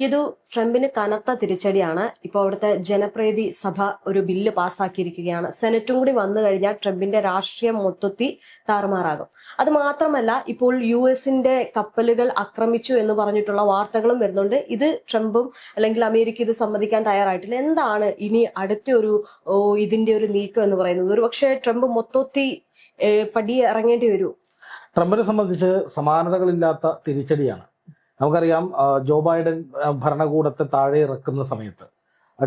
ഇത് ട്രംപിന് കനത്ത തിരിച്ചടിയാണ്. ഇപ്പോൾ അവിടുത്തെ ജനപ്രീതി സഭ ഒരു ബില്ല് പാസ്സാക്കിയിരിക്കുകയാണ്. സെനറ്റും കൂടി വന്നു കഴിഞ്ഞാൽ ട്രംപിന്റെ രാഷ്ട്രീയം മൊത്തത്തിൽ താറുമാറാകും. അത് മാത്രമല്ല, ഇപ്പോൾ യുഎസിന്റെ കപ്പലുകൾ ആക്രമിച്ചു എന്ന് പറഞ്ഞിട്ടുള്ള വാർത്തകളും വരുന്നുണ്ട്. ഇത് ട്രംപും അല്ലെങ്കിൽ അമേരിക്ക ഇത് സമ്മതിക്കാൻ തയ്യാറായിട്ടില്ല. എന്താണ് ഇനി അടുത്ത ഒരു ഇതിന്റെ ഒരു നീക്കം എന്ന് പറയുന്നത്? ഒരു പക്ഷേ ട്രംപ് മൊത്തത്തിൽ പടി ഇറങ്ങേണ്ടി വരൂ. ട്രംപിനെ സംബന്ധിച്ച് സമാനതകളില്ലാത്ത തിരിച്ചടിയാണ്. നമുക്കറിയാം, ജോ ബൈഡൻ ഭരണകൂടത്തെ താഴെ ഇറക്കുന്ന സമയത്ത്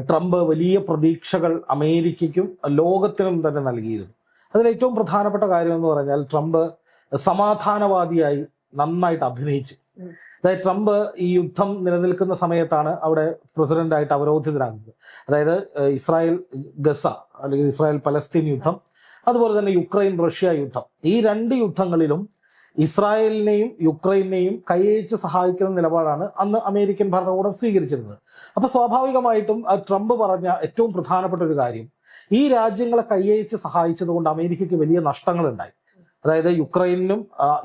ട്രംപ് വലിയ പ്രതീക്ഷകൾ അമേരിക്കയ്ക്കും ലോകത്തിനും തന്നെ നൽകിയിരുന്നു. അതിൽ ഏറ്റവും പ്രധാനപ്പെട്ട കാര്യം എന്ന് പറഞ്ഞാൽ ട്രംപ് സമാധാനവാദിയായി നന്നായിട്ട് അഭിനയിച്ചു. അതായത് ട്രംപ് ഈ യുദ്ധം നിലനിൽക്കുന്ന സമയത്താണ് അവിടെ പ്രസിഡന്റായിട്ട് അവരോധിതരാകുന്നത്. അതായത് ഇസ്രായേൽ ഗസ അല്ലെങ്കിൽ ഇസ്രായേൽ പലസ്തീൻ യുദ്ധം, അതുപോലെ തന്നെ യുക്രൈൻ റഷ്യ യുദ്ധം, ഈ രണ്ട് യുദ്ധങ്ങളിലും ഇസ്രായേലിനെയും യുക്രൈനെയും കൈയച്ച് സഹായിക്കുന്ന നിലപാടാണ് അന്ന് അമേരിക്കൻ ഭരണകൂടം സ്വീകരിച്ചിരുന്നത്. അപ്പൊ സ്വാഭാവികമായിട്ടും ട്രംപ് പറഞ്ഞ ഏറ്റവും പ്രധാനപ്പെട്ട ഒരു കാര്യം, ഈ രാജ്യങ്ങളെ കൈയച്ച് സഹായിച്ചതുകൊണ്ട് അമേരിക്കയ്ക്ക് വലിയ നഷ്ടങ്ങൾ ഉണ്ടായി. അതായത് യുക്രൈനും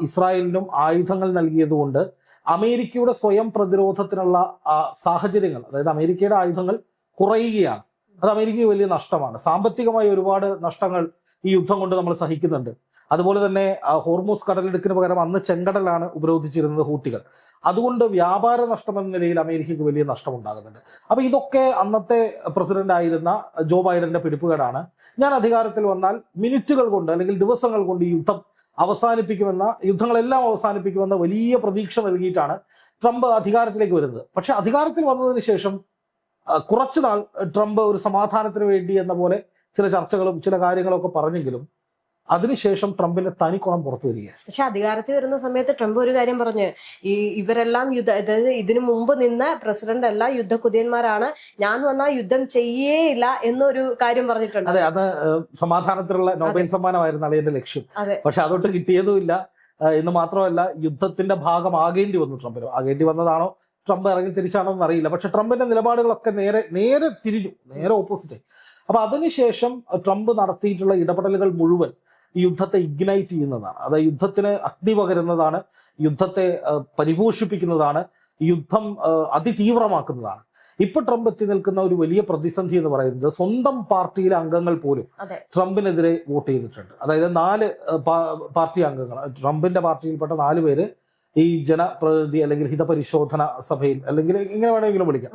ഇസ്രായേലിനും ആയുധങ്ങൾ നൽകിയതുകൊണ്ട് അമേരിക്കയുടെ സ്വയം പ്രതിരോധത്തിനുള്ള സാഹചര്യങ്ങൾ, അതായത് അമേരിക്കയുടെ ആയുധങ്ങൾ കുറയുകയാണ്. അത് അമേരിക്കയ്ക്ക് വലിയ നഷ്ടമാണ്. സാമ്പത്തികമായി ഒരുപാട് നഷ്ടങ്ങൾ ഈ യുദ്ധം കൊണ്ട് നമ്മൾ സഹിക്കുന്നുണ്ട്. അതുപോലെ തന്നെ ഹോർമൂസ് കടലിടുക്കിന് പകരം അന്ന് ചെങ്കടലാണ് ഉപരോധിച്ചിരുന്നത് ഹൂത്തികൾ. അതുകൊണ്ട് വ്യാപാര നഷ്ടം എന്ന നിലയിൽ അമേരിക്കയ്ക്ക് വലിയ നഷ്ടമുണ്ടാകുന്നുണ്ട്. അപ്പൊ ഇതൊക്കെ അന്നത്തെ പ്രസിഡന്റ് ആയിരുന്ന ജോ ബൈഡന്റെ പിടിപ്പുകേടാണ്. ഞാൻ അധികാരത്തിൽ വന്നാൽ മിനിറ്റുകൾ കൊണ്ട് അല്ലെങ്കിൽ ദിവസങ്ങൾ കൊണ്ട് ഈ യുദ്ധം യുദ്ധങ്ങളെല്ലാം അവസാനിപ്പിക്കുമെന്ന വലിയ പ്രതീക്ഷ നൽകിയിട്ടാണ് ട്രംപ് അധികാരത്തിലേക്ക് വരുന്നത്. പക്ഷെ അധികാരത്തിൽ വന്നതിന് ശേഷം കുറച്ചുനാൾ ട്രംപ് ഒരു സമാധാനത്തിന് വേണ്ടി എന്ന പോലെ ചില ചർച്ചകളും ചില കാര്യങ്ങളൊക്കെ പറഞ്ഞെങ്കിലും അതിനുശേഷം ട്രംപിന്റെ തനിക്കുണം പുറത്തു വരികയാണ്. പക്ഷെ അധികാരത്തിൽ വരുന്ന സമയത്ത് ട്രംപ് ഒരു കാര്യം പറഞ്ഞു, ഇവരെല്ലാം അതായത് ഇതിനു മുമ്പ് നിന്ന പ്രസിഡന്റ് എല്ലാം യുദ്ധക്കുതിയന്മാരാണ്, ഞാൻ വന്നാൽ യുദ്ധം ചെയ്യേയില്ല എന്നൊരു കാര്യം പറഞ്ഞിട്ടുണ്ട്. അതെ, അത് സമാധാനത്തിലുള്ള നോബൽ സമ്മാനമായിരുന്നു അളിയന്റെ ലക്ഷ്യം. പക്ഷെ അതൊട്ട് കിട്ടിയതുമില്ല എന്ന് മാത്രമല്ല, യുദ്ധത്തിന്റെ ഭാഗമാകേണ്ടി വന്നു ട്രംപിന്. ആകേണ്ടി വന്നതാണോ ട്രംപ് ഇറങ്ങി തിരിച്ചാണോ എന്ന് അറിയില്ല. പക്ഷെ ട്രംപിന്റെ നിലപാടുകളൊക്കെ നേരെ തിരിഞ്ഞു, നേരെ ഓപ്പോസിറ്റ്. അപ്പൊ അതിനുശേഷം ട്രംപ് നടത്തിയിട്ടുള്ള ഇടപെടലുകൾ മുഴുവൻ ഈ യുദ്ധത്തെ ഇഗ്നൈറ്റ് ചെയ്യുന്നതാണ്. അതായത് യുദ്ധത്തിന് അഗ്നി പകരുന്നതാണ്, യുദ്ധത്തെ പരിപോഷിപ്പിക്കുന്നതാണ്, യുദ്ധം അതിതീവ്രമാക്കുന്നതാണ്. ഇപ്പൊ ട്രംപ് എത്തി നിൽക്കുന്ന ഒരു വലിയ പ്രതിസന്ധി എന്ന് പറയുന്നത് സ്വന്തം പാർട്ടിയിലെ അംഗങ്ങൾ പോലും ട്രംപിനെതിരെ വോട്ട് ചെയ്തിട്ടുണ്ട്. അതായത് 4 പാർട്ടി അംഗങ്ങൾ, ട്രംപിന്റെ പാർട്ടിയിൽപ്പെട്ട 4 പേര് ഈ ജനപ്രതിനിധി അല്ലെങ്കിൽ ഹിതപരിശോധന സഭയിൽ അല്ലെങ്കിൽ എങ്ങനെ വേണമെങ്കിലും വിളിക്കാം,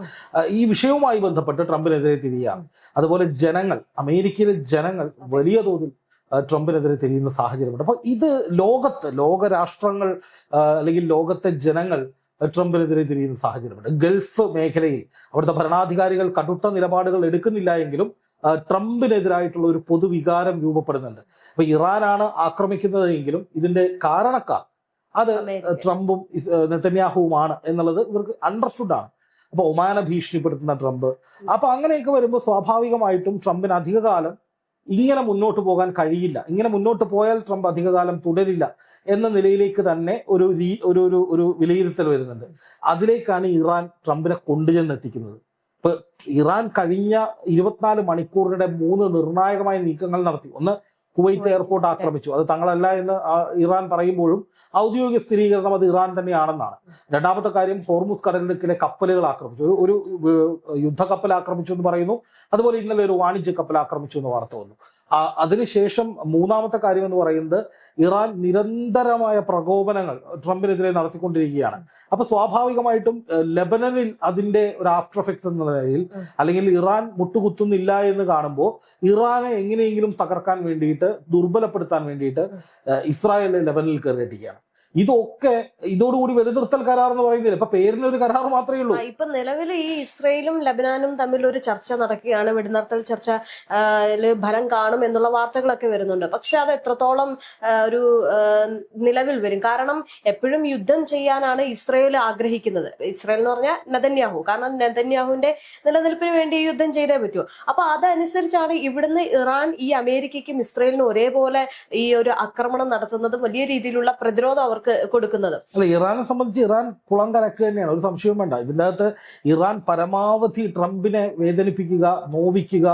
ഈ വിഷയവുമായി ബന്ധപ്പെട്ട് ട്രംപിനെതിരെ തിരിയുകയാണ്. അതുപോലെ ജനങ്ങൾ, അമേരിക്കയിലെ ജനങ്ങൾ വലിയ തോതിൽ ട്രംപിനെതിരെ തിരിയുന്ന സാഹചര്യമുണ്ട്. അപ്പൊ ഇത് ലോകരാഷ്ട്രങ്ങൾ അല്ലെങ്കിൽ ലോകത്തെ ജനങ്ങൾ ട്രംപിനെതിരെ തിരിയുന്ന സാഹചര്യമുണ്ട്. ഗൾഫ് മേഖലയിൽ അവിടുത്തെ ഭരണാധികാരികൾ കടുത്ത നിലപാടുകൾ എടുക്കുന്നില്ല എങ്കിലും ട്രംപിനെതിരായിട്ടുള്ള ഒരു പൊതുവികാരം രൂപപ്പെടുന്നുണ്ട്. അപ്പൊ ഇറാനാണ് ആക്രമിക്കുന്നതെങ്കിലും ഇതിന്റെ കാരണക്കാർ അത് ട്രംപും നെതന്യാഹുവുമാണ് എന്നുള്ളത് ഇവർക്ക് അണ്ടർസ്റ്റുഡ് ആണ്. അപ്പൊ ഒമാനെ ഭീഷണിപ്പെടുത്തുന്ന ട്രംപ്, അപ്പൊ അങ്ങനെയൊക്കെ വരുമ്പോൾ സ്വാഭാവികമായിട്ടും ട്രംപിന് അധികകാലം ഇങ്ങനെ മുന്നോട്ട് പോകാൻ കഴിയില്ല. ഇങ്ങനെ മുന്നോട്ട് പോയാൽ ട്രംപ് അധികകാലം തുടരില്ല എന്ന നിലയിലേക്ക് തന്നെ ഒരു വിലയിരുത്തൽ വരുന്നുണ്ട്. അതിലേക്കാണ് ഇറാൻ ട്രംപിനെ കൊണ്ടുചെന്നെത്തിക്കുന്നത്. ഇപ്പൊ ഇറാൻ കഴിഞ്ഞ 24 മണിക്കൂറിനിടെ 3 നിർണായകമായ നീക്കങ്ങൾ നടത്തി. ഒന്ന്, കുവൈറ്റ് എയർപോർട്ട് ആക്രമിച്ചു. അത് തങ്ങളല്ല എന്ന് ഇറാൻ പറയുമ്പോഴും ഔദ്യോഗിക സ്ഥിരീകരണം അത് ഇറാൻ തന്നെയാണെന്നാണ്. രണ്ടാമത്തെ കാര്യം, ഹോർമുസ് കടലിടുക്കിലെ കപ്പലുകൾ ആക്രമിച്ചു. ഒരു യുദ്ധക്കപ്പൽ ആക്രമിച്ചു എന്ന് പറയുന്നു. അതുപോലെ ഇന്നലെ ഒരു വാണിജ്യ കപ്പൽ ആക്രമിച്ചു എന്ന് വാർത്ത വന്നു. അതിനുശേഷം മൂന്നാമത്തെ കാര്യം എന്ന് പറയുന്നത്, ഇറാൻ നിരന്തരമായ പ്രകോപനങ്ങൾ ട്രംപിനെതിരെ നടത്തിക്കൊണ്ടിരിക്കുകയാണ്. അപ്പൊ സ്വാഭാവികമായിട്ടും ലെബനനിൽ അതിന്റെ ഒരു ആഫ്റ്റർ എഫക്ട്സ് എന്ന നിലയിൽ അല്ലെങ്കിൽ ഇറാൻ മുട്ടുകുത്തുന്നില്ല എന്ന് കാണുമ്പോൾ ഇറാനെ എങ്ങനെയെങ്കിലും തകർക്കാൻ വേണ്ടിയിട്ട്, ദുർബലപ്പെടുത്താൻ വേണ്ടിയിട്ട് ഇസ്രായേൽ ലെബനിൽ കയറിയിട്ടിരിക്കുകയാണ്. ഇതൊക്കെ ഇതോടുകൂടി വെടിനിർത്തൽ കരാർ എന്ന് പറയുന്നില്ല, ഇപ്പൊ പേരിനൊരു കരാർ മാത്രമേ ഉള്ളൂ. ഇപ്പൊ നിലവിൽ ഈ ഇസ്രയേലും ലബനാനും തമ്മിൽ ഒരു ചർച്ച നടക്കുകയാണ്. വെടിനിർത്തൽ ചർച്ച ഫലം കാണും എന്നുള്ള വാർത്തകളൊക്കെ വരുന്നുണ്ട്. പക്ഷെ അത് എത്രത്തോളം ഒരു നിലവിൽ വരും? കാരണം എപ്പോഴും യുദ്ധം ചെയ്യാനാണ് ഇസ്രയേൽ ആഗ്രഹിക്കുന്നത്. ഇസ്രയേൽ എന്ന് പറഞ്ഞാൽ നെതന്യാഹു. കാരണം നെതന്യാഹുവിന്റെ നിലനിൽപ്പിന് വേണ്ടി ഈ യുദ്ധം ചെയ്തേ പറ്റൂ. അപ്പൊ അതനുസരിച്ചാണ് ഇവിടുന്ന് ഇറാൻ ഈ അമേരിക്കയ്ക്കും ഇസ്രയേലിനും ഒരേപോലെ ഈ ഒരു ആക്രമണം നടത്തുന്നതും വലിയ രീതിയിലുള്ള പ്രതിരോധം അവർക്ക് കൊടുക്കുന്നത്. അല്ല, ഇറാനെ സംബന്ധിച്ച് ഇറാൻ കുളം കലക്കുക തന്നെയാണ്, ഒരു സംശയവും വേണ്ട. ഇതിൻ്റെ അകത്ത് ഇറാൻ പരമാവധി ട്രംപിനെ വേദനിപ്പിക്കുക, നോവിക്കുക,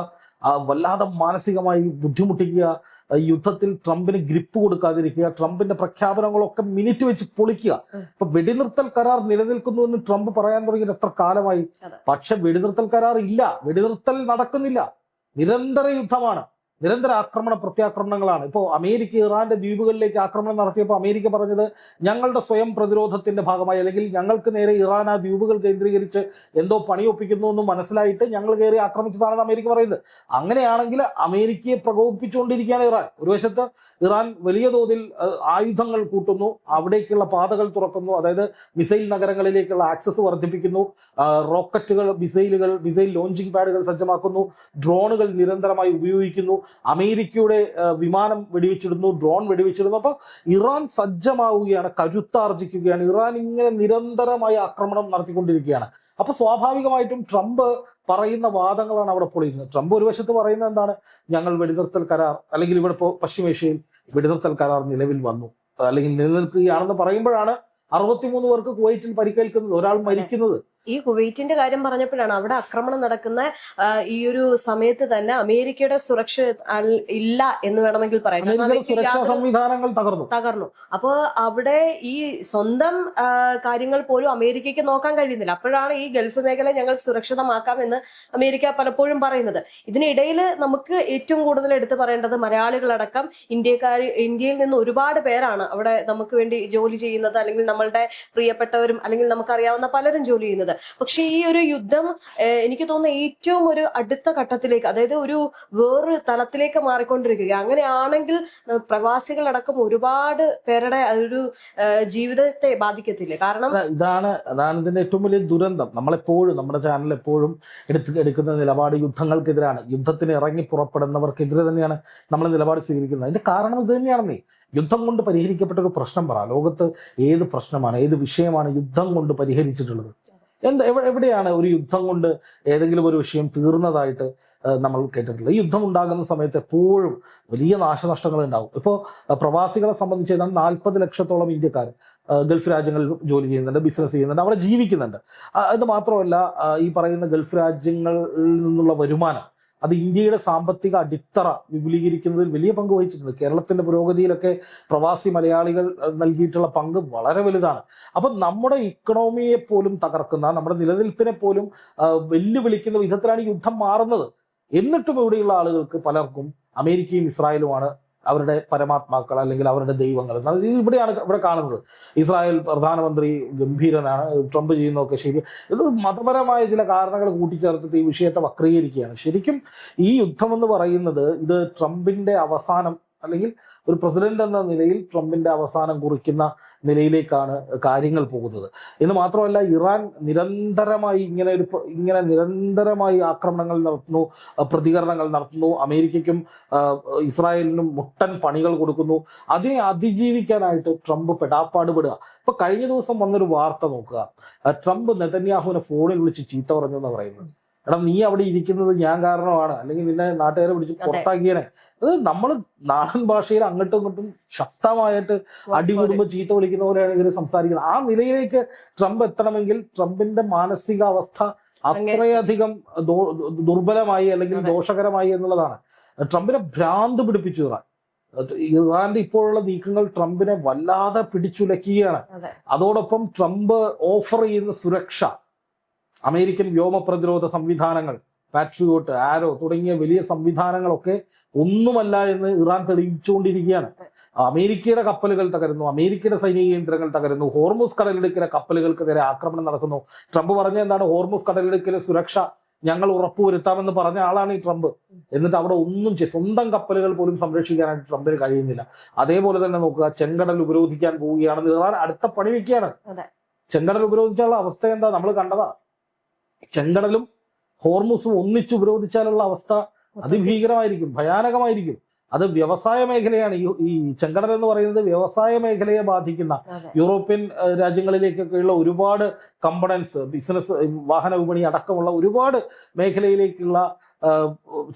വല്ലാതെ മാനസികമായി ബുദ്ധിമുട്ടിക്കുക, യുദ്ധത്തിൽ ട്രംപിന് ഗ്രിപ്പ് കൊടുക്കാതിരിക്കുക, ട്രംപിന്റെ പ്രഖ്യാപനങ്ങളൊക്കെ മിനിറ്റ് വെച്ച് പൊളിക്കുക. ഇപ്പൊ വെടിനിർത്തൽ കരാർ നിലനിൽക്കുന്നു എന്ന് ട്രംപ് പറയാൻ തുടങ്ങിയിട്ട് എത്ര കാലമായി? പക്ഷെ വെടിനിർത്തൽ കരാർ ഇല്ല, വെടിനിർത്തൽ നടക്കുന്നില്ല, നിരന്തര യുദ്ധമാണ്, നിരന്തര ആക്രമണ പ്രത്യാക്രമണങ്ങളാണ്. ഇപ്പോൾ അമേരിക്ക ഇറാന്റെ ദ്വീപുകളിലേക്ക് ആക്രമണം നടത്തിയപ്പോൾ അമേരിക്ക പറഞ്ഞത് ഞങ്ങളുടെ സ്വയം പ്രതിരോധത്തിന്റെ ഭാഗമായി, അല്ലെങ്കിൽ ഞങ്ങൾക്ക് നേരെ ഇറാൻ ആ ദ്വീപുകൾ കേന്ദ്രീകരിച്ച് എന്തോ പണിയൊപ്പിക്കുന്നു എന്ന് മനസ്സിലായിട്ട് ഞങ്ങൾ കയറി ആക്രമിച്ചതാണെന്ന് അമേരിക്ക പറയുന്നത്. അങ്ങനെയാണെങ്കിൽ അമേരിക്കയെ പ്രകോപിപ്പിച്ചുകൊണ്ടിരിക്കുകയാണ് ഇറാൻ. ഒരു വശത്ത് ഇറാൻ വലിയ തോതിൽ ആയുധങ്ങൾ കൂട്ടുന്നു, അവിടേക്കുള്ള പാതകൾ തുറക്കുന്നു, അതായത് മിസൈൽ നഗരങ്ങളിലേക്കുള്ള ആക്സസ് വർദ്ധിപ്പിക്കുന്നു, റോക്കറ്റുകൾ, മിസൈൽ ലോഞ്ചിങ് പാഡുകൾ സജ്ജമാക്കുന്നു, ഡ്രോണുകൾ നിരന്തരമായി ഉപയോഗിക്കുന്നു, അമേരിക്കയുടെ വിമാനം വെടിവെച്ചിടുന്നു, ഡ്രോൺ വെടിവെച്ചിടുന്നു. അപ്പോൾ ഇറാൻ സജ്ജമാവുകയാണ്, കരുത്താർജിക്കുകയാണ്. ഇറാൻ ഇങ്ങനെ നിരന്തരമായി ആക്രമണം നടത്തിക്കൊണ്ടിരിക്കുകയാണ്. അപ്പൊ സ്വാഭാവികമായിട്ടും ട്രംപ് പറയുന്ന വാദങ്ങളാണ് അവിടെ പൊളിയുന്നത്. ട്രംപ് ഒരു വശത്ത് പറയുന്നത് എന്താണ്? ഞങ്ങൾ വെടിനിർത്തൽ കരാർ, അല്ലെങ്കിൽ ഇവിടെ ഇപ്പോൾ പശ്ചിമേഷ്യയിൽ വെടിനിർത്തൽ കരാർ നിലവിൽ വന്നു, അല്ലെങ്കിൽ നിലനിൽക്കുകയാണെന്ന് പറയുമ്പോഴാണ് 63 പേർക്ക് കുവൈറ്റിൽ പരിക്കേൽക്കുന്നത്, ഒരാൾ മരിക്കുന്നത്. ഈ കുവൈറ്റിന്റെ കാര്യം പറഞ്ഞപ്പോഴാണ് അവിടെ ആക്രമണം നടക്കുന്ന ഈ ഒരു സമയത്ത് തന്നെ അമേരിക്കയുടെ സുരക്ഷ ഇല്ല എന്ന് വേണമെങ്കിൽ പറയാം. സുരക്ഷാ സംവിധാനങ്ങൾ തകർന്നു. അപ്പൊ അവിടെ ഈ സ്വന്തം കാര്യങ്ങൾ പോലും അമേരിക്കയ്ക്ക് നോക്കാൻ കഴിയുന്നില്ല. അപ്പോഴാണ് ഈ ഗൾഫ് മേഖല ഞങ്ങൾ സുരക്ഷിതമാക്കാം എന്ന് അമേരിക്ക പലപ്പോഴും പറയുന്നത്. ഇതിനിടയിൽ നമുക്ക് ഏറ്റവും കൂടുതൽ എടുത്തു പറയേണ്ടത് മലയാളികളടക്കം ഇന്ത്യയിൽ നിന്ന് ഒരുപാട് പേരാണ് അവിടെ നമുക്ക് വേണ്ടി ജോലി ചെയ്യുന്നത്, അല്ലെങ്കിൽ നമ്മളുടെ പ്രിയപ്പെട്ടവരും അല്ലെങ്കിൽ നമുക്കറിയാവുന്ന പലരും ജോലി ചെയ്യുന്നത്. പക്ഷെ ഈ ഒരു യുദ്ധം എനിക്ക് തോന്നുന്നു ഏറ്റവും ഒരു അടുത്ത ഘട്ടത്തിലേക്ക്, അതായത് ഒരു വേറൊരു തലത്തിലേക്ക് മാറിക്കൊണ്ടിരിക്കുക. അങ്ങനെയാണെങ്കിൽ പ്രവാസികളടക്കം ഒരുപാട് പേരുടെ ഒരു ജീവിതത്തെ ബാധിക്കത്തില്ലേ? കാരണം ഇതാണ് ഇതിന്റെ ഏറ്റവും വലിയ ദുരന്തം. നമ്മളെപ്പോഴും നമ്മുടെ ചാനൽ എപ്പോഴും എടുക്കുന്ന നിലപാട് യുദ്ധങ്ങൾക്കെതിരാണ്. യുദ്ധത്തിന് ഇറങ്ങി പുറപ്പെടുന്നവർക്കെതിരെ തന്നെയാണ് നമ്മൾ നിലപാട് സ്വീകരിക്കുന്നത്. അതിന്റെ കാരണം ഇത് തന്നെയാണെന്നേ. യുദ്ധം കൊണ്ട് പരിഹരിക്കപ്പെട്ട ഒരു പ്രശ്നം പറ. ലോകത്ത് ഏത് പ്രശ്നമാണ്, ഏത് വിഷയമാണ് യുദ്ധം കൊണ്ട് പരിഹരിച്ചിട്ടുള്ളത്? എവിടെയാണ് ഒരു യുദ്ധം കൊണ്ട് ഏതെങ്കിലും ഒരു വിഷയം തീർന്നതായിട്ട് നമ്മൾ കേട്ടിട്ടില്ല? ഈ യുദ്ധം ഉണ്ടാകുന്ന സമയത്ത് എപ്പോഴും വലിയ നാശനഷ്ടങ്ങൾ ഉണ്ടാവും. ഇപ്പോൾ പ്രവാസികളെ സംബന്ധിച്ച് 40 ലക്ഷത്തോളം ഇന്ത്യക്കാർ ഗൾഫ് രാജ്യങ്ങളിൽ ജോലി ചെയ്യുന്നുണ്ട്, ബിസിനസ് ചെയ്യുന്നുണ്ട്, അവിടെ ജീവിക്കുന്നുണ്ട്. അത് മാത്രമല്ല, ഈ പറയുന്ന ഗൾഫ് രാജ്യങ്ങളിൽ നിന്നുള്ള വരുമാനം അത് ഇന്ത്യയുടെ സാമ്പത്തിക അടിത്തറ വിപുലീകരിക്കുന്നതിൽ വലിയ പങ്ക് വഹിച്ചിട്ടുണ്ട്. കേരളത്തിന്റെ പുരോഗതിയിലൊക്കെ പ്രവാസി മലയാളികൾ നൽകിയിട്ടുള്ള പങ്ക് വളരെ വലുതാണ്. അപ്പം നമ്മുടെ ഇക്കണോമിയെ പോലും തകർക്കുന്ന, നമ്മുടെ നിലനിൽപ്പിനെ പോലും വെല്ലുവിളിക്കുന്ന വിധത്തിലാണ് ഈ യുദ്ധം മാറുന്നത്. എന്നിട്ടും ഇവിടെയുള്ള ആളുകൾക്ക് പലർക്കും അമേരിക്കയും ഇസ്രായേലുമാണ് അവരുടെ പരമാത്മാക്കൾ, അല്ലെങ്കിൽ അവരുടെ ദൈവങ്ങൾ. ഇവിടെയാണ് ഇവിടെ കാണുന്നത്. ഇസ്രായേൽ പ്രധാനമന്ത്രി ഗംഭീരനാണ്, ട്രംപ് ചെയ്യുന്നതൊക്കെ ശരി. ഇത് മതപരമായ ചില കാരണങ്ങൾ കൂട്ടിച്ചേർത്തിട്ട് ഈ വിഷയത്തെ വക്രീകരിക്കുകയാണ്. ശരിക്കും ഈ യുദ്ധം എന്ന് പറയുന്നത് ഇത് ട്രംപിന്റെ അവസാനം, അല്ലെങ്കിൽ ഒരു പ്രസിഡന്റ് എന്ന നിലയിൽ ട്രംപിന്റെ അവസാനം കുറിക്കുന്ന നിലയിലേക്കാണ് കാര്യങ്ങൾ പോകുന്നത്. എന്ന് മാത്രമല്ല, ഇറാൻ നിരന്തരമായി ഇങ്ങനെ നിരന്തരമായി ആക്രമണങ്ങൾ നടത്തുന്നു, പ്രതികരണങ്ങൾ നടത്തുന്നു, അമേരിക്കയ്ക്കും ഇസ്രായേലിനും മുട്ടൻ പണികൾ കൊടുക്കുന്നു. അതിനെ അതിജീവിക്കാനായിട്ട് ട്രംപ് പെടാപ്പാടുപെടുക. ഇപ്പൊ കഴിഞ്ഞ ദിവസം വന്നൊരു വാർത്ത നോക്കുക. ട്രംപ് നെതന്യാഹുവിനെ ഫോണിൽ വിളിച്ച് ചീത്ത പറഞ്ഞു എന്ന് പറയുന്നത്. എടാ, നീ അവിടെ ഇരിക്കുന്നത് ഞാൻ കാരണമാണ്, അല്ലെങ്കിൽ നിന്നെ നാട്ടുകാരെ പിടിച്ച് പുറത്താക്കിയനെ. അത് നമ്മൾ നാടൻ ഭാഷയിൽ അങ്ങോട്ടും ഇങ്ങോട്ടും ശക്തമായിട്ട് അടികൂടുമ്പോൾ ചീത്ത വിളിക്കുന്ന പോലെയാണ് ഇവർ സംസാരിക്കുന്നത്. ആ നിലയിലേക്ക് ട്രംപ് എത്തണമെങ്കിൽ ട്രംപിന്റെ മാനസികാവസ്ഥ അത്രയധികം ദുർബലമായി, അല്ലെങ്കിൽ ദോഷകരമായി എന്നുള്ളതാണ്. ട്രംപിനെ ഭ്രാന്ത് പിടിപ്പിച്ചു ഇറാന്റെ ഇപ്പോഴുള്ള നീക്കങ്ങൾ ട്രംപിനെ വല്ലാതെ പിടിച്ചുലയ്ക്കുകയാണ്. അതോടൊപ്പം ട്രംപ് ഓഫർ ചെയ്യുന്ന സുരക്ഷ, അമേരിക്കൻ വ്യോമ പ്രതിരോധ സംവിധാനങ്ങൾ, പാട്രിയോട്ട്, ആരോ തുടങ്ങിയ വലിയ സംവിധാനങ്ങളൊക്കെ ഒന്നുമല്ല എന്ന് ഇറാൻ തെളിയിച്ചുകൊണ്ടിരിക്കുകയാണ്. അമേരിക്കയുടെ കപ്പലുകൾ തകരുന്നു, അമേരിക്കയുടെ സൈനിക കേന്ദ്രങ്ങൾ തകരുന്നു, ഹോർമുസ് കടലിടുക്കിലെ കപ്പലുകൾക്ക് നേരെ ആക്രമണം നടക്കുന്നു. ട്രംപ് പറഞ്ഞ എന്താണ്? ഹോർമുസ് കടലിടുക്കിലെ സുരക്ഷ ഞങ്ങൾ ഉറപ്പുവരുത്താമെന്ന് പറഞ്ഞ ആളാണ് ഈ ട്രംപ്. എന്നിട്ട് അവിടെ ഒന്നും സ്വന്തം കപ്പലുകൾ പോലും സംരക്ഷിക്കാനായിട്ട് ട്രംപിന് കഴിയുന്നില്ല. അതേപോലെ തന്നെ നോക്കുക, ചെങ്കടൽ ഉപരോധിക്കാൻ പോവുകയാണെന്ന് ഇറാൻ അടുത്ത പണി വെക്കുകയാണ്. ചെങ്കടൽ ഉപരോധിച്ചാലുള്ള അവസ്ഥ എന്താ നമ്മൾ കണ്ടതാ. ചെങ്കടലും ഹോർമുസും ഒന്നിച്ച് ഉപരോധിച്ചാലുള്ള അവസ്ഥ അതിഭീകരമായിരിക്കും, ഭയാനകമായിരിക്കും. അത് വ്യവസായ മേഖലയാണ്. ഈ ചെങ്കടൽ എന്ന് പറയുന്നത് വ്യവസായ മേഖലയെ ബാധിക്കുന്ന, യൂറോപ്യൻ രാജ്യങ്ങളിലേക്കൊക്കെയുള്ള ഒരുപാട് കമ്പണൻസ്, ബിസിനസ്, വാഹന വിപണി അടക്കമുള്ള ഒരുപാട് മേഖലയിലേക്കുള്ള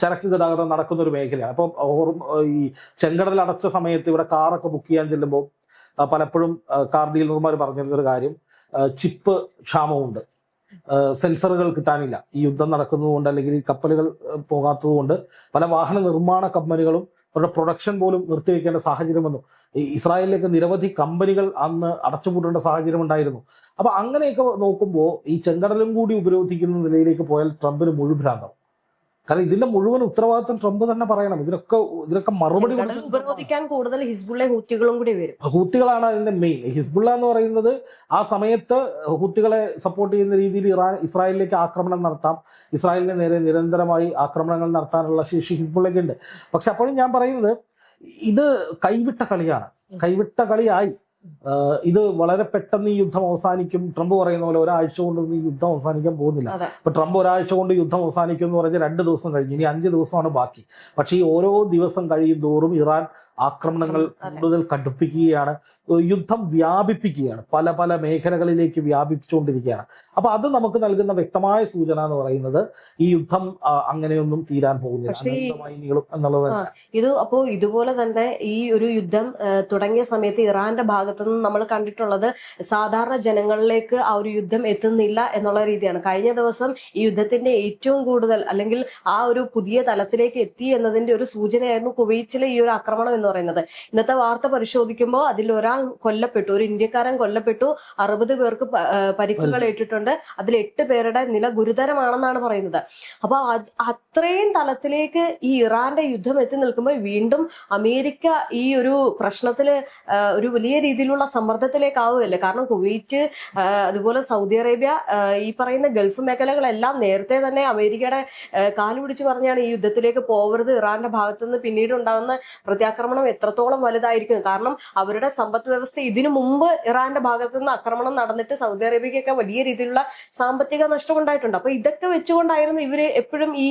ചരക്ക് ഗതാഗതം നടക്കുന്ന ഒരു മേഖലയാണ്. അപ്പം ഈ ചെങ്കടൽ അടച്ച സമയത്ത് ഇവിടെ കാറൊക്കെ ബുക്ക് ചെയ്യാൻ ചെല്ലുമ്പോൾ പലപ്പോഴും കാർ ഡീലർമാർ പറഞ്ഞിരുന്നൊരു കാര്യം, ചിപ്പ് ക്ഷാമമുണ്ട്, സെൻസറുകൾ കിട്ടാനില്ല. ഈ യുദ്ധം നടക്കുന്നതുകൊണ്ട്, അല്ലെങ്കിൽ ഈ കപ്പലുകൾ പോകാത്തത് കൊണ്ട് പല വാഹന നിർമ്മാണ കമ്പനികളും അവരുടെ പ്രൊഡക്ഷൻ പോലും നിർത്തിവെക്കേണ്ട സാഹചര്യം വന്നു. ഇസ്രായേലിലേക്ക് നിരവധി കമ്പനികൾ അന്ന് അടച്ചുപൂട്ടേണ്ട സാഹചര്യം ഉണ്ടായിരുന്നു. അപ്പൊ അങ്ങനെയൊക്കെ നോക്കുമ്പോൾ ഈ ചെങ്കടലും കൂടി ഉപരോധിക്കുന്ന നിലയിലേക്ക് പോയാൽ ട്രംപിന് മുഴുഭ്രാന്താവും. കാരണം ഇതിന്റെ മുഴുവൻ ഉത്തരവാദിത്വം ട്രംപ് തന്നെ പറയണം. ഇതിനൊക്കെ മറുപടി ഉപരോധിക്കാൻ കൂടുതൽ ഹിസ്ബുള്ള ഹൂത്തികളും കൂടി വരും. ഹൂത്തികളാണ് അതിന്റെ മെയിൻ. ഹിസ്ബുള്ള എന്ന് പറയുന്നത് ആ സമയത്ത് ഹൂത്തികളെ സപ്പോർട്ട് ചെയ്യുന്ന രീതിയിൽ ഇസ്രായേലിലേക്ക് ആക്രമണം നടത്താം, ഇസ്രായേലിന് നേരെ നിരന്തരമായി ആക്രമണങ്ങൾ നടത്താനുള്ള ശേഷി ഹിസ്ബുള്ളയ്ക്ക് ഉണ്ട്. പക്ഷെ അപ്പോഴും ഞാൻ പറയുന്നത് ഇത് കൈവിട്ട കളിയാണ്, കൈവിട്ട കളിയായി. ഇത് വളരെ പെട്ടെന്ന് ഈ യുദ്ധം അവസാനിക്കും. ട്രംപ് പറയുന്ന പോലെ ഒരാഴ്ച കൊണ്ടൊന്നും ഈ യുദ്ധം അവസാനിക്കാൻ പോകുന്നില്ല. ഇപ്പൊ ട്രംപ് ഒരാഴ്ച കൊണ്ട് യുദ്ധം അവസാനിക്കും എന്ന് പറഞ്ഞ് 2 ദിവസം കഴിഞ്ഞ്, ഇനി 5 ദിവസമാണ് ബാക്കി. പക്ഷേ ഈ ഓരോ ദിവസം കഴിയും തോറും ഇറാൻ ആക്രമണങ്ങൾ കൂടുതൽ കടുപ്പിക്കുകയാണ്, യുദ്ധം വ്യാപിപ്പിക്കുകയാണ്, പല പല മേഖലകളിലേക്ക് വ്യാപിച്ചുകൊണ്ടിരിക്കുകയാണ്. അപ്പൊ അത് നമുക്ക് നൽകുന്ന വ്യക്തമായ സൂചന എന്ന് പറയുന്നത് ഈ യുദ്ധം അങ്ങനെയൊന്നും തീരാൻ പോകുന്നില്ല എന്നുള്ളത്. അപ്പോ ഇതുപോലെ തന്നെ ഈ ഒരു യുദ്ധം തുടങ്ങിയ സമയത്ത് ഇറാന്റെ ഭാഗത്തുനിന്ന് നമ്മൾ കണ്ടിട്ടുള്ളത് സാധാരണ ജനങ്ങളിലേക്ക് ആ ഒരു യുദ്ധം എത്തുന്നില്ല എന്നുള്ള രീതിയാണ്. കഴിഞ്ഞ ദിവസം ഈ യുദ്ധത്തിന്റെ ഏറ്റവും കൂടുതൽ അല്ലെങ്കിൽ ആ ഒരു പുതിയ തലത്തിലേക്ക് എത്തി എന്നതിന്റെ ഒരു സൂചനയായിരുന്നു കുവൈറ്റിലെ ഈ ഒരു ആക്രമണം എന്ന് പറയുന്നത്. ഇന്നത്തെ വാർത്ത പരിശോധിക്കുമ്പോൾ അതിൽ ഒരാൾ കൊല്ലപ്പെട്ടു, ഒരു ഇന്ത്യക്കാരൻ കൊല്ലപ്പെട്ടു, 60 പേർക്ക് പരിക്കുകൾ ഏറ്റിട്ടുണ്ട്. അതിൽ 8 പേരുടെ നില ഗുരുതരമാണെന്നാണ് പറയുന്നത്. അപ്പൊ അത്രയും തലത്തിലേക്ക് ഈ ഇറാന്റെ യുദ്ധം എത്തി നിൽക്കുമ്പോൾ വീണ്ടും അമേരിക്ക ഈ ഒരു പ്രശ്നത്തില് ഒരു വലിയ രീതിയിലുള്ള സമ്മർദ്ദത്തിലേക്കാവുകയല്ലേ. കാരണം കുവൈറ്റ്, അതുപോലെ സൗദി അറേബ്യ, ഈ പറയുന്ന ഗൾഫ് മേഖലകളെല്ലാം നേരത്തെ തന്നെ അമേരിക്കയുടെ കാല് പിടിച്ച് പറഞ്ഞാണ് ഈ യുദ്ധത്തിലേക്ക് പോകരുത്, ഇറാന്റെ ഭാഗത്തുനിന്ന് പിന്നീട് ഉണ്ടാകുന്ന പ്രത്യാക്രമണം എത്രത്തോളം വലുതായിരിക്കും. കാരണം അവരുടെ സമ്പദ് വ്യവസ്ഥ ഇതിനു മുമ്പ് ഇറാന്റെ ഭാഗത്തു നിന്ന് ആക്രമണം നടന്നിട്ട് സൗദി അറേബ്യക്കൊക്കെ വലിയ രീതിയിലുള്ള സാമ്പത്തിക നഷ്ടം ഉണ്ടായിട്ടുണ്ട്. അപ്പൊ ഇതൊക്കെ വെച്ചുകൊണ്ടായിരുന്നു ഇവര് എപ്പോഴും ഈ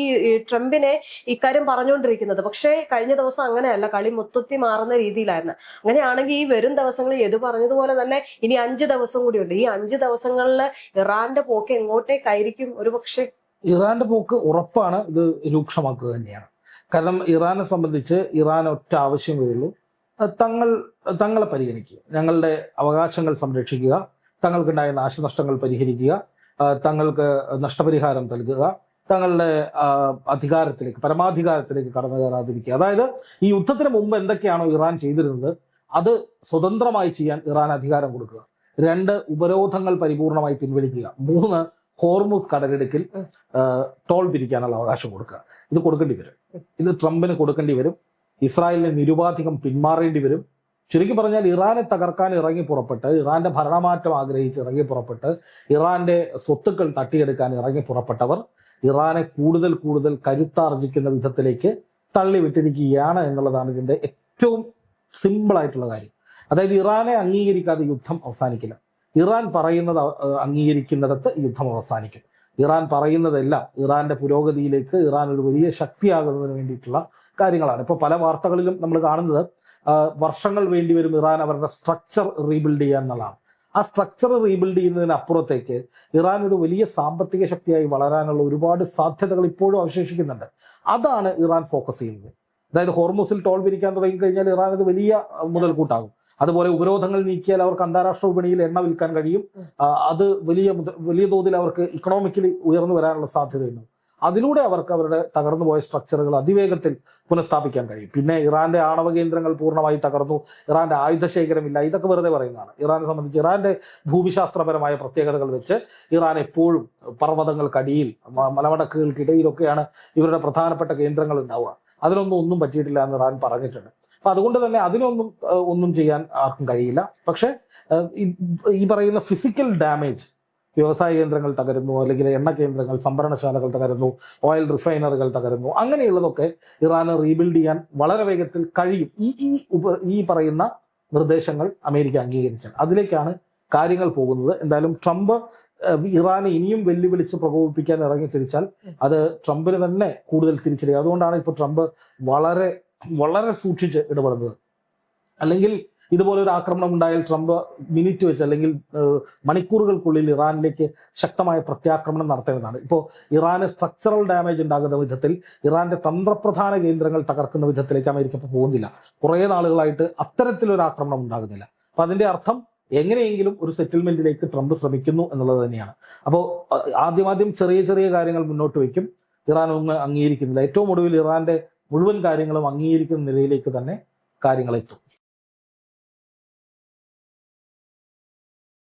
ട്രംപിനെ ഇക്കാര്യം പറഞ്ഞുകൊണ്ടിരിക്കുന്നത്. പക്ഷേ കഴിഞ്ഞ ദിവസം അങ്ങനെയല്ല, കളി മൊത്തത്തിൽ മാറുന്ന രീതിയിലായിരുന്നു. അങ്ങനെയാണെങ്കിൽ ഈ വരും ദിവസങ്ങളിൽ ഏത് പറഞ്ഞതുപോലെ തന്നെ ഇനി 5 ദിവസം കൂടിയുണ്ട്. ഈ 5 ദിവസങ്ങളിൽ ഇറാന്റെ പോക്ക് എങ്ങോട്ടേക്കായിരിക്കും? ഒരു പക്ഷേ ഇറാന്റെ പോക്ക് ഉറപ്പാണ് ഇത് രൂക്ഷമാക്കുക തന്നെയാണ്. കാരണം ഇറാനെ സംബന്ധിച്ച് ഇറാൻ ഒറ്റ ആവശ്യമേ ഉള്ളൂ, തങ്ങളെ പരിഗണിക്കുക, ഞങ്ങളുടെ അവകാശങ്ങൾ സംരക്ഷിക്കുക, തങ്ങൾക്കുണ്ടായ നാശനഷ്ടങ്ങൾ പരിഹരിക്കുക, തങ്ങൾക്ക് നഷ്ടപരിഹാരം നൽകുക, തങ്ങളുടെ അധികാരത്തിലേക്ക്, പരമാധികാരത്തിലേക്ക് കടന്നു കയറാതിരിക്കുക. അതായത് ഈ യുദ്ധത്തിന് മുമ്പ് എന്തൊക്കെയാണോ ഇറാൻ ചെയ്തിരുന്നത് അത് സ്വതന്ത്രമായി ചെയ്യാൻ ഇറാൻ അധികാരം കൊടുക്കുക. 2, ഉപരോധങ്ങൾ പരിപൂർണമായി പിൻവലിക്കുക. 3, ഹോർമുസ് കടലിടുക്കിൽ ടോൾ പിരിക്കാനുള്ള അവകാശം കൊടുക്കുക. ഇത് കൊടുക്കേണ്ടി വരും, ഇത് ട്രംപിന് കൊടുക്കേണ്ടി വരും. ഇസ്രായേലിനെ നിരുപാധികം പിന്മാറേണ്ടി വരും. ചുരുക്കി പറഞ്ഞാൽ ഇറാനെ തകർക്കാൻ ഇറങ്ങി പുറപ്പെട്ട്, ഇറാന്റെ ഭരണമാറ്റം ആഗ്രഹിച്ച് ഇറങ്ങി പുറപ്പെട്ട്, ഇറാന്റെ സ്വത്തുക്കൾ തട്ടിയെടുക്കാൻ ഇറങ്ങി പുറപ്പെട്ടവർ ഇറാനെ കൂടുതൽ കൂടുതൽ കരുത്താർജിക്കുന്ന വിധത്തിലേക്ക് തള്ളിവിട്ടിരിക്കുകയാണ് എന്നുള്ളതാണ് ഇതിന്റെ ഏറ്റവും സിമ്പിളായിട്ടുള്ള കാര്യം. അതായത് ഇറാനെ അംഗീകരിക്കാതെ യുദ്ധം അവസാനിക്കില്ല. ഇറാൻ പറയുന്നത് അംഗീകരിക്കുന്നിടത്ത് യുദ്ധം അവസാനിക്കും. ഇറാൻ പറയുന്നതെല്ലാം ഇറാന്റെ പുരോഗതിയിലേക്ക്, ഇറാൻ ഒരു വലിയ ശക്തിയാകുന്നതിന് വേണ്ടിയിട്ടുള്ള കാര്യങ്ങളാണ്. ഇപ്പോൾ പല വാർത്തകളിലും നമ്മൾ കാണുന്നത് വർഷങ്ങൾ വേണ്ടിവരും ഇറാൻ അവരുടെ സ്ട്രക്ചർ റീബിൽഡ് ചെയ്യാൻ എന്നുള്ളതാണ്. ആ സ്ട്രക്ചർ റീബിൽഡ് ചെയ്യുന്നതിനപ്പുറത്തേക്ക് ഇറാൻ ഒരു വലിയ സാമ്പത്തിക ശക്തിയായി വളരാനുള്ള ഒരുപാട് സാധ്യതകൾ ഇപ്പോഴും അവശേഷിക്കുന്നുണ്ട്. അതാണ് ഇറാൻ ഫോക്കസ് ചെയ്യുന്നത്. അതായത് ഹോർമുസിൽ ടോൾ പിരിക്കാൻ തുടങ്ങിക്കഴിഞ്ഞാൽ ഇറാൻ അത് വലിയ മുതൽക്കൂട്ടാകും. അതുപോലെ ഉപരോധങ്ങൾ നീക്കിയാൽ അവർക്ക് അന്താരാഷ്ട്ര വിപണിയിൽ എണ്ണ വിൽക്കാൻ കഴിയും. അത് വലിയ തോതിൽ അവർക്ക് ഇക്കണോമിക്കലി ഉയർന്നു വരാനുള്ള സാധ്യതയുണ്ട്. അതിലൂടെ അവർക്ക് അവരുടെ തകർന്നു പോയ സ്ട്രക്ചറുകൾ അതിവേഗത്തിൽ പുനഃസ്ഥാപിക്കാൻ കഴിയും. പിന്നെ ഇറാന്റെ ആണവ കേന്ദ്രങ്ങൾ പൂർണ്ണമായി തകർന്നു, ഇറാന്റെ ആയുധശേഖരമില്ല, ഇതൊക്കെ വെറുതെ പറയുന്നതാണ്. ഇറാനെ സംബന്ധിച്ച് ഇറാന്റെ ഭൂമിശാസ്ത്രപരമായ പ്രത്യേകതകൾ വെച്ച് ഇറാൻ എപ്പോഴും പർവ്വതങ്ങൾക്കടിയിൽ, മലമടക്കുകൾക്കിടയിലൊക്കെയാണ് ഇവരുടെ പ്രധാനപ്പെട്ട കേന്ദ്രങ്ങൾ ഉണ്ടാവുക. ഒന്നും പറ്റിയിട്ടില്ല എന്ന് ഇറാൻ പറഞ്ഞിട്ടുണ്ട്. അപ്പൊ അതുകൊണ്ട് തന്നെ ഒന്നും ചെയ്യാൻ ആർക്കും കഴിയില്ല. പക്ഷെ ഈ പറയുന്ന ഫിസിക്കൽ ഡാമേജ്, വ്യവസായ കേന്ദ്രങ്ങൾ തകരുന്നു, അല്ലെങ്കിൽ എണ്ണ കേന്ദ്രങ്ങൾ, സംഭരണശാലകൾ തകരുന്നു, ഓയിൽ റിഫൈനറികൾ തകരുന്നു, അങ്ങനെയുള്ളതൊക്കെ ഇറാന് റീബിൽഡ് ചെയ്യാൻ വളരെ വേഗത്തിൽ കഴിയും. ഈ പറയുന്ന നിർദ്ദേശങ്ങൾ അമേരിക്ക അംഗീകരിച്ചാൽ അതിലേക്കാണ് കാര്യങ്ങൾ പോകുന്നത്. എന്തായാലും ട്രംപ് ഇറാനെ ഇനിയും വെല്ലുവിളിച്ച് പ്രകോപിപ്പിക്കാൻ ഇറങ്ങി തിരിച്ചാൽ അത് ട്രംപിന് തന്നെ കൂടുതൽ തിരിച്ചടി. അതുകൊണ്ടാണ് ഇപ്പോൾ ട്രംപ് വളരെ വളരെ സൂക്ഷിച്ച് ഇടപെടുന്നത്. അല്ലെങ്കിൽ ഇതുപോലൊരു ആക്രമണം ഉണ്ടായാൽ ട്രംപ് മിനിറ്റ് വെച്ച് അല്ലെങ്കിൽ മണിക്കൂറുകൾക്കുള്ളിൽ ഇറാനിലേക്ക് ശക്തമായ പ്രത്യാക്രമണം നടത്തേണ്ടതാണ്. ഇപ്പോൾ ഇറാന് സ്ട്രക്ചറൽ ഡാമേജ് ഉണ്ടാകുന്ന വിധത്തിൽ, ഇറാന്റെ തന്ത്രപ്രധാന കേന്ദ്രങ്ങൾ തകർക്കുന്ന വിധത്തിലേക്ക് അമേരിക്ക ഇപ്പോൾ പോകുന്നില്ല. കുറേ നാളുകളായിട്ട് അത്തരത്തിലൊരു ആക്രമണം ഉണ്ടാകുന്നില്ല. അപ്പം അതിന്റെ അർത്ഥം എങ്ങനെയെങ്കിലും ഒരു സെറ്റിൽമെന്റിലേക്ക് ട്രംപ് ശ്രമിക്കുന്നു എന്നുള്ളത് തന്നെയാണ്. അപ്പോൾ ആദ്യം ചെറിയ ചെറിയ കാര്യങ്ങൾ മുന്നോട്ട് വയ്ക്കും, ഇറാൻ ഒന്നും അംഗീകരിക്കുന്നില്ല. ഏറ്റവും ഒടുവിൽ ഇറാന്റെ മുഴുവൻ കാര്യങ്ങളും അംഗീകരിക്കുന്ന നിലയിലേക്ക് തന്നെ കാര്യങ്ങൾ എത്തും.